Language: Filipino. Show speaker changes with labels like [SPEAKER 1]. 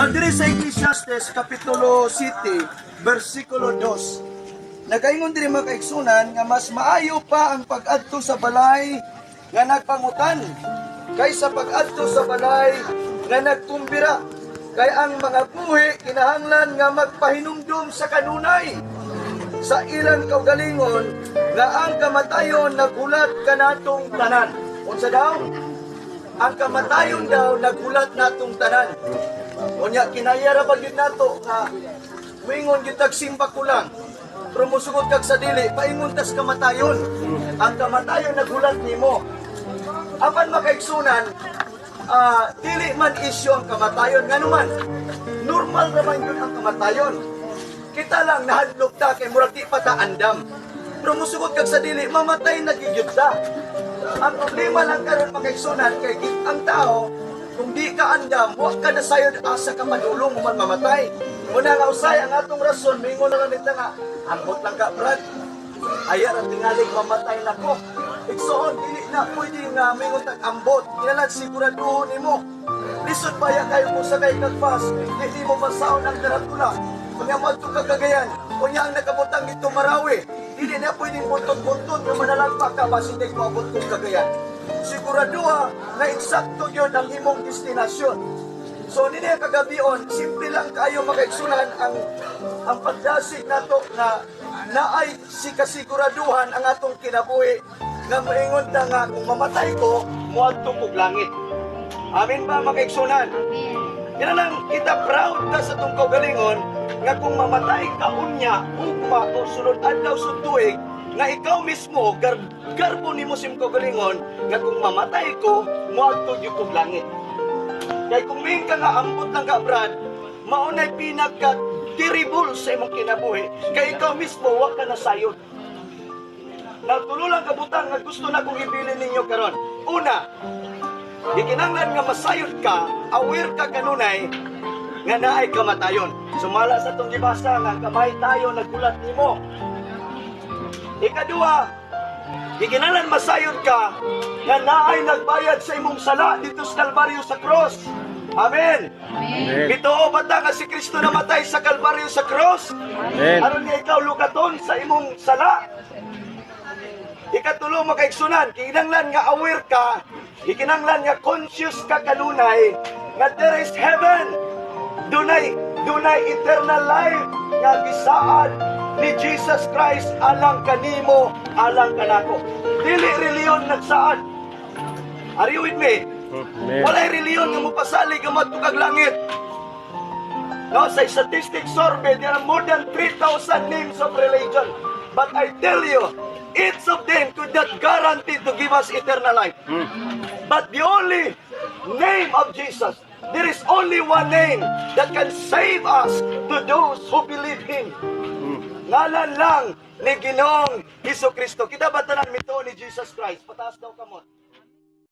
[SPEAKER 1] diri sa Ecclesiastes Kapitulo 7, versikulo 2. Nagaingon diri mga kaigsunan nga mas maayo pa ang pag-adto sa balay nga nagpangutan kaysa pag-adto sa balay nga nagkumbira. Kay ang mga buhi kinahanglan nga magpahinumdum sa kanunay sa ilang kaugalingon nga ang kamatayon nagulat kanatong tanan. Unsa daw? Ang kamatayon daw nagulat natong tanan. Unya kinayara ba gyud nato nga moingon gyud tag simba ko lang. Pero musugod kag sa dili, paingon tas kamatayon. Ang kamatayon nagulat nimo. Apan makaigsunan, dili man isyu ang kamatayon nganuman. Normal naman yun ang kamatayon. Kita lang nahadlok ta kay murag di pa ta andam. Pero musugod kag sa dili, mamatay na gyud ta. Ang problema lang karon makaigsunan kay ang tao kung di ka andam, huwag ka na sayod asa ka madulong man mamatay. Muna nga usay ang atong rason, mingon na nita nga, ambot lang ka, Brad. Ayan ang tingaling mamatay na ko. Igsoon, dili na pwede nga mingon tag ambot. Kinalag siguraduhon nimo. Lisod ba yan kayo kung sakay kagpas, hindi mo masaon ang daratula. Kung yung magtong kagagayan, kung yung nakabutang ito marawi, hindi na pwedeng buntot-buntot yung manalagpa ka ba hindi mo abot kong kagayan. Siguraduha na eksakto yun ang imong destinasyon. So nila kagabion, simple lang kayo makaigsunan ang pagdasig nato na naay si kasiguraduhan ang atong kinabuhi nga moingon ta nga kung mamatay ko, muadto kog langit. Amin ba makaigsunan? Kaya lang kita proud ta sa itong kaugalingon nga kung mamatay ka unya, ugma o sunod adlaw sa tuig, nga ikaw mismo, garbo ni mo sim kaugalingon, nga kung mamatay ko, muadto gyud kog langit. Kaya kung may ka nga ambot lang ka, Brad, maunay pinagka-terrible sa imong kinabuhi, kaya ikaw mismo, wag ka nasayod. Nagtululang kabutang nga gusto na kong ibilin ninyo karon. Una, ikinanglan nga masayod ka, aware ka kanunay, nga naay kamatayon. Sumala sa itong gibasa nga kamay tayo nagulat nimo. Ikadua, ikinanglan masayod ka, nga naay nagbayad sa imong sala dito sa Kalbaryo sa cross. Amen.
[SPEAKER 2] Amen.
[SPEAKER 1] Bitoo bata nga si Kristo namatay sa Kalbaryo sa cross.
[SPEAKER 2] Amen.
[SPEAKER 1] Aron nga ikaw lugaton sa imong sala. Ikatulo makaigsunan, kinanglan nga aware ka, ikinanglan nga conscious ka kanunay, nga there is heaven. Dunay eternal life nga gisaad ni Jesus Christ alang kanimo, alang kanako. Dili reliyon nagsaad. Are you with me?
[SPEAKER 2] Amen.
[SPEAKER 1] Walay reliyon nga mopasalig nga matugag langit. No, sa statistics survey, there are more than 3,000 names of religion. But I tell you, each of them could not guarantee to give us eternal life. But the only name of Jesus, there is only one name that can save us to those who believe Him. Ngalan lang ni Ginoong Hesukristo. Kita ba tanan mito ni Jesus Christ? Pataas daw kamot.